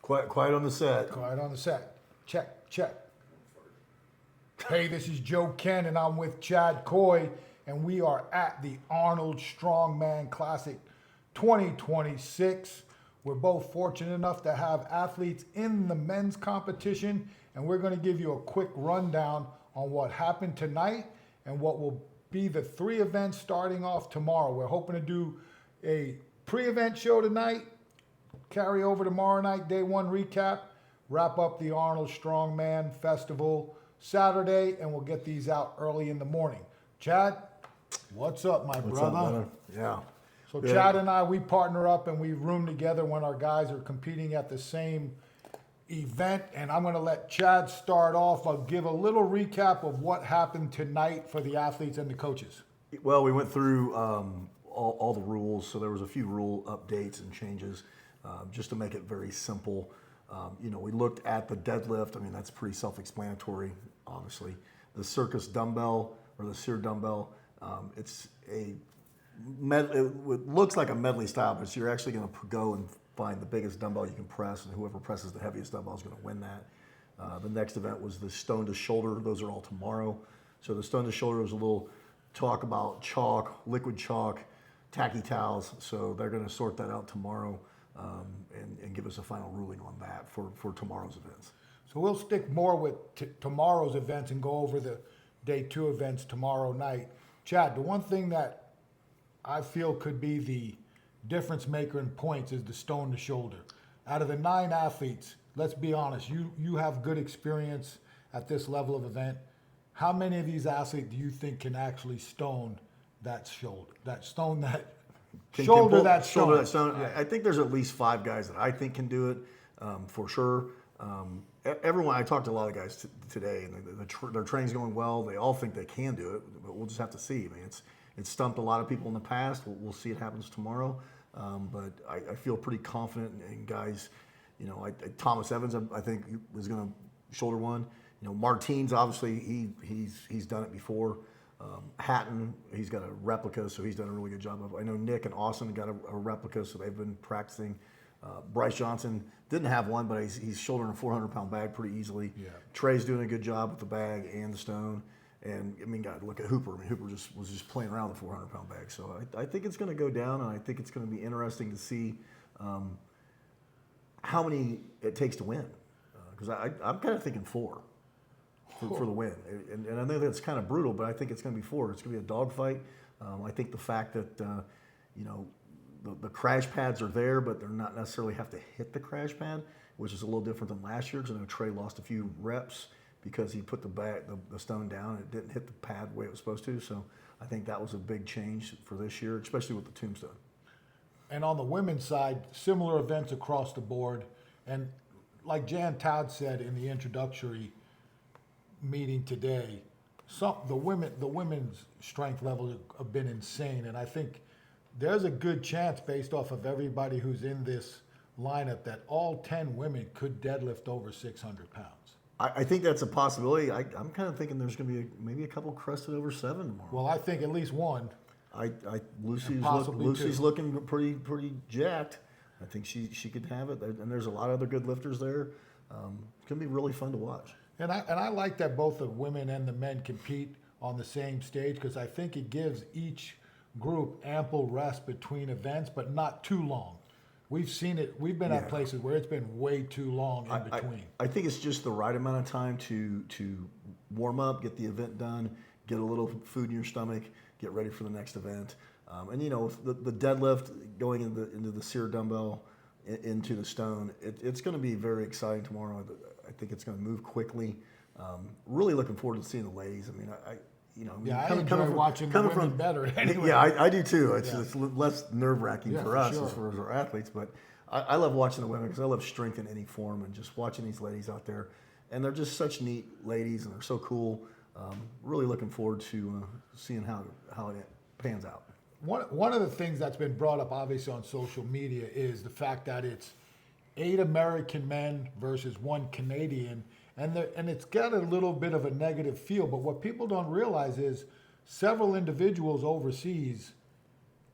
Quiet on the set. Quiet on the set. Check, check. Hey, this is Joe Kenn, and I'm with Chad Coy, and we are at the Arnold Strongman Classic 2026. We're both fortunate enough to have athletes in the men's competition, and we're going to give you a quick rundown on what happened tonight and what will be the 3 events starting off tomorrow. We're hoping to do a pre-event show tonight, carry over tomorrow night, day 1 recap, wrap up the Arnold Strongman Festival Saturday, and we'll get these out early in the morning. Chad, what's up, my What's brother? up, brother? Yeah. So Chad and I, we partner up and we room together when our guys are competing at the same event. And I'm going to let Chad start off. I'll give a little recap of what happened tonight for the athletes and the coaches. Well, we went through all the rules, so there was a few rule updates and changes just to make it very simple. We looked at the deadlift. I mean, that's pretty self-explanatory, obviously. The Circus Dumbbell or the Circus Dumbbell, it looks like a medley style, but you're actually going to go and find the biggest dumbbell you can press, and whoever presses the heaviest dumbbell is going to win that. The next event was the stone to shoulder. Those are all tomorrow. So the stone to shoulder was a little talk about chalk, liquid chalk, tacky towels. So they're going to sort that out tomorrow and give us a final ruling on that for tomorrow's events. So we'll stick more with tomorrow's events and go over the day 2 events tomorrow night. Chad, the one thing that I feel could be the difference maker in points is the stone to shoulder. Out of the 9 athletes, let's be honest, you have good experience at this level of event. How many of these athletes do you think can actually stone that shoulder? Shoulder that stone. Yeah. I think there's at least 5 guys that I think can do it for sure. Everyone, I talked to a lot of guys today, and their training's going well. They all think they can do it, but we'll just have to see. I mean, it's stumped a lot of people in the past. We'll see it happens tomorrow. But I feel pretty confident in guys. Thomas Evans, I think, is going to shoulder one. Martins, obviously, he's done it before. Hatton, he's got a replica, so he's done a really good job of. I know Nick and Austin got a replica, so they've been practicing. Bryce Johnson didn't have one, but he's shouldering a 400-pound bag pretty easily. Yeah. Trey's doing a good job with the bag and the stone. And, I mean, God, look at Hooper. I mean, Hooper was just playing around with the 400-pound bag. So I think it's going to go down, and I think it's going to be interesting to see how many it takes to win. Because I'm kind of thinking 4 for the win. And I know that's kind of brutal, but I think it's going to be 4. It's going to be a dogfight. I think the fact that, the crash pads are there, but they're not necessarily have to hit the crash pad, which is a little different than last year, because I know Trey lost a few reps because he put the stone down and it didn't hit the pad the way it was supposed to. So I think that was a big change for this year, especially with the tombstone. And on the women's side, similar events across the board. And like Jan Todd said in the introductory meeting today, the women's strength levels have been insane. And I think there's a good chance, based off of everybody who's in this lineup, that all 10 women could deadlift over 600 pounds. I think that's a possibility. I'm kind of thinking there's going to be maybe a couple crested over 7 tomorrow. Well, I think at least one. Lucy's looking pretty jacked. I think she could have it, and there's a lot of other good lifters there. It's going to be really fun to watch. And I like that both the women and the men compete on the same stage, because I think it gives each group ample rest between events, but not too long. We've seen it. We've been at places where it's been way too long in between. I think it's just the right amount of time to warm up, get the event done, get a little food in your stomach, get ready for the next event. And the deadlift going into the Circus Dumbbell, into the stone, it's going to be very exciting tomorrow. I think it's going to move quickly. Really looking forward to seeing the ladies. I mean, I enjoy watching the women better anyway. Yeah, I do too. It's less nerve-wracking for us as far as our athletes, but I love watching the women because I love strength in any form, and just watching these ladies out there. And they're just such neat ladies, and they're so cool. Really looking forward to seeing how it pans out. One of the things that's been brought up, obviously, on social media is the fact that it's 8 American men versus 1 Canadian, and it's got a little bit of a negative feel. But what people don't realize is several individuals overseas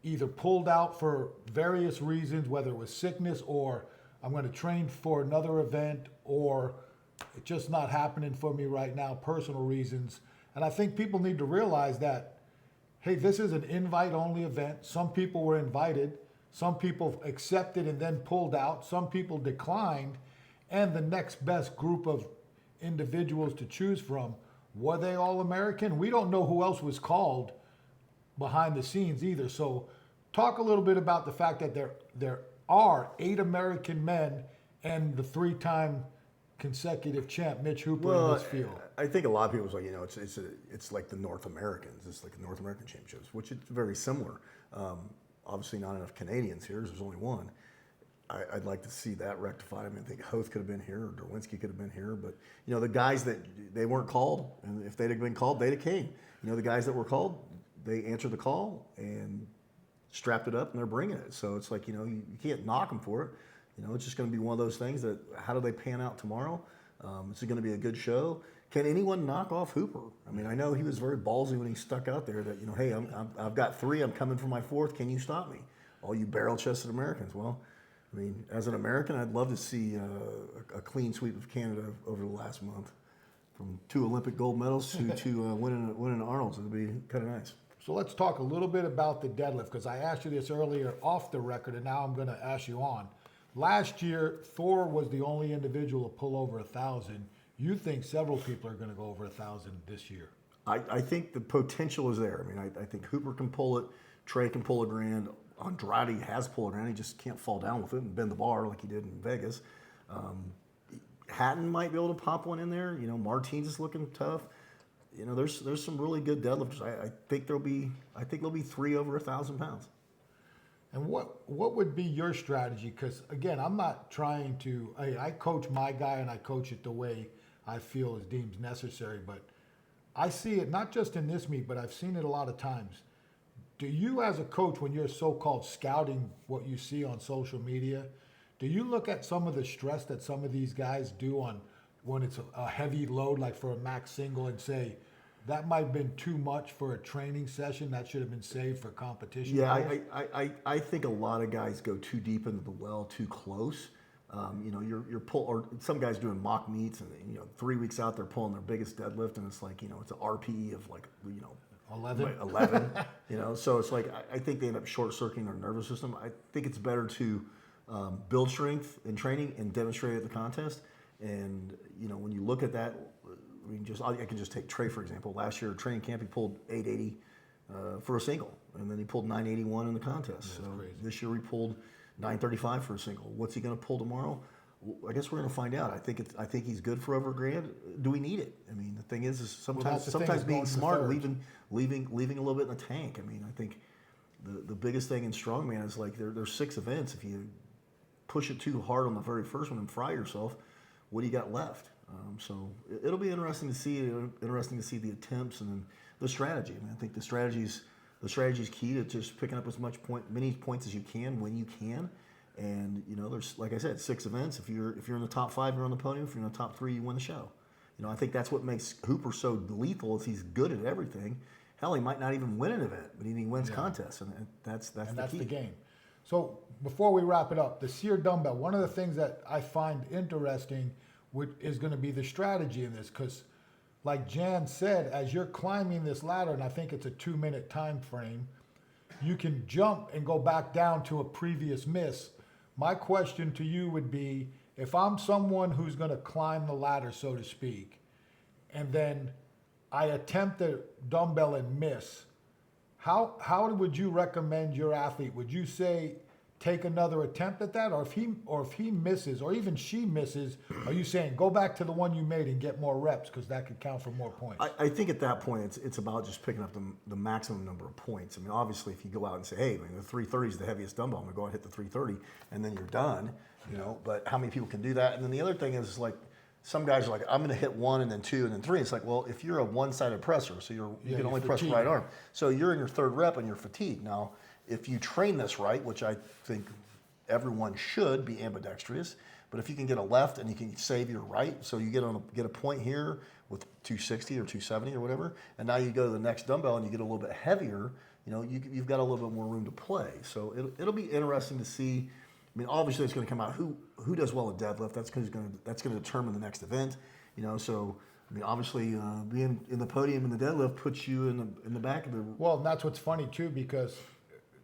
either pulled out for various reasons, whether it was sickness or I'm going to train for another event, or it's just not happening for me right now, personal reasons. And I think people need to realize that, hey, this is an invite-only event. Some people were invited. Some people accepted and then pulled out. Some people declined. And the next best group of individuals to choose from, were they all American? We don't know who else was called behind the scenes either. So talk a little bit about the fact that there are 8 American men and the 3-time consecutive champ, Mitch Hooper, in this field. I think a lot of people was like, it's like the North Americans. It's like the North American Championships, which is very similar. Obviously, not enough Canadians here. There's only one. I'd like to see that rectified. I mean, I think Hoth could have been here, or Derwinski could have been here, but the guys that they weren't called, and if they'd have been called, they'd have came. The guys that were called, they answered the call and strapped it up, and they're bringing it. So it's like you can't knock them for it. It's just going to be one of those things that how do they pan out tomorrow? It's going to be a good show. Can anyone knock off Hooper? I mean, I know he was very ballsy when he stuck out there that hey, I've got 3, I'm coming for my 4th. Can you stop me? All you barrel-chested Americans. Well, I mean, as an American, I'd love to see a clean sweep of Canada over the last month, from 2 Olympic gold medals to winning Arnold's. It'd be kind of nice. So let's talk a little bit about the deadlift, because I asked you this earlier off the record, and now I'm going to ask you on. Last year, Thor was the only individual to pull over 1,000. You think several people are going to go over 1,000 this year? I think the potential is there. I mean, I think Hooper can pull it. Trey can pull a grand. Andrade has pulled a grand. He just can't fall down with it and bend the bar like he did in Vegas. Hatton might be able to pop one in there. Martins is looking tough. There's some really good deadlifters. I think there'll be 3 over 1,000 pounds. And what would be your strategy? Because again, I'm not trying to. I coach my guy and I coach it the way I feel is deemed necessary. But I see it not just in this meet, but I've seen it a lot of times. Do you, as a coach, when you're so-called scouting what you see on social media, do you look at some of the stress that some of these guys do on when it's a heavy load, like for a max single, and say, that might have been too much for a training session, that should have been saved for competition? Yeah, I think a lot of guys go too deep into the well too close. You're pull, or some guys doing mock meets, and 3 weeks out they're pulling their biggest deadlift, and it's like it's an RPE of 11. So it's like I think they end up short circuiting their nervous system. I think it's better to build strength in training and demonstrate at the contest. And when you look at that, I can just take Trey for example. Last year at training camp he pulled 880 for a single, and then he pulled 981 in the contest. So crazy. This year he pulled 935 for a single. What's he going to pull tomorrow? I guess we're going to find out. I think he's good for over a grand. Do we need it? I mean, the thing is sometimes being smart, leaving a little bit in the tank. I mean, I think the biggest thing in strongman is like there's 6 events. If you push it too hard on the very first one and fry yourself, what do you got left? So it'll be interesting to see. The attempts and then the strategy. I mean, I think the strategy's key to just picking up as many points as you can when you can. And there's, like I said, 6 events. If you're in the top 5, you're on the podium. If you're in the top 3, you win the show. I think that's what makes Hooper so lethal. Is he's good at everything. Hell, he might not even win an event, but he wins contests, and that's key. The game. So before we wrap it up, the Sear dumbbell. One of the things that I find interesting is going to be the strategy in this, because, like Jan said, as you're climbing this ladder, and I think it's a 2-minute time frame, you can jump and go back down to a previous miss. My question to you would be, if I'm someone who's going to climb the ladder, so to speak, and then I attempt the dumbbell and miss, how would you recommend your athlete? Would you say take another attempt at that, or if he misses, or even she misses, are you saying go back to the one you made and get more reps, because that could count for more points? I think at that point it's about just picking up the maximum number of points. I mean, obviously, if you go out and say, hey, the 330 is the heaviest dumbbell, I'm gonna go out and hit the 330, and then you're done. But how many people can do that? And then the other thing is like, some guys are like, I'm going to hit 1 and then 2 and then 3. It's like, well, if you're a one-sided presser, so you can only press the right arm. So you're in your 3rd rep and you're fatigued. Now, if you train this right, which I think everyone should be ambidextrous, but if you can get a left and you can save your right, so you get a point here with 260 or 270 or whatever, and now you go to the next dumbbell and you get a little bit heavier, you've got a little bit more room to play. So it'll be interesting to see. I mean, obviously it's going to come out who does well at deadlift. That's going to determine the next event. So I mean, obviously, being in the podium in the deadlift puts you in the back of the. Well, and that's what's funny too, because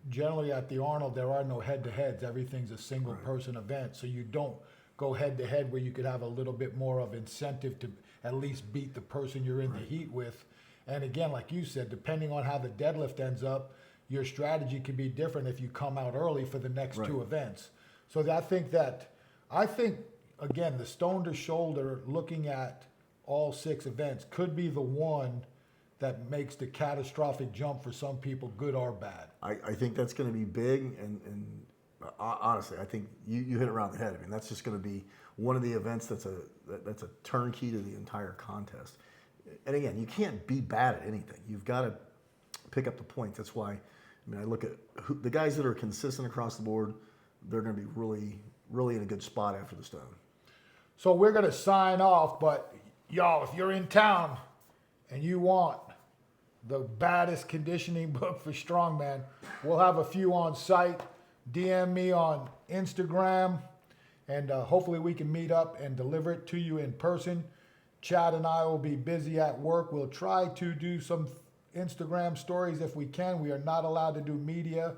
generally at the Arnold there are no head-to-heads. Everything's a single-person event, so you don't go head-to-head where you could have a little bit more of incentive to at least beat the person you're in the heat with. And again, like you said, depending on how the deadlift ends up, your strategy can be different if you come out early for the next two events. So I think again, the stone to shoulder, looking at all 6 events, could be the one that makes the catastrophic jump for some people, good or bad. I think that's going to be big, and honestly, I think you hit it around the head. I mean, that's just going to be one of the events that's a turnkey to the entire contest. And again, you can't be bad at anything. You've got to pick up the points. That's why, I mean, I look at the guys that are consistent across the board. They're going to be really, really in a good spot after the stone. So we're going to sign off, but y'all, if you're in town and you want the baddest conditioning book for strongman, we'll have a few on site. DM me on Instagram, and hopefully we can meet up and deliver it to you in person. Chad and I will be busy at work. We'll try to do some Instagram stories if we can. We are not allowed to do media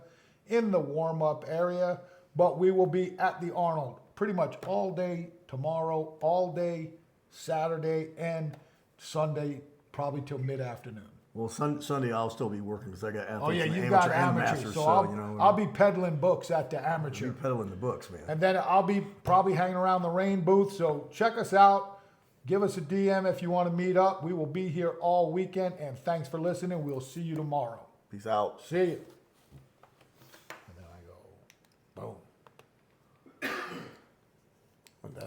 in the warm-up area, but we will be at the Arnold pretty much all day tomorrow, all day Saturday, and Sunday, probably till mid-afternoon. Well, Sunday I'll still be working because I got athletes. Oh yeah, and you amateur got and amateur, masters, so I'll be peddling books at the amateur. You're peddling the books, man. And then I'll be probably hanging around the rain booth. So check us out. Give us a DM if you want to meet up. We will be here all weekend. And thanks for listening. We'll see you tomorrow. Peace out. See you.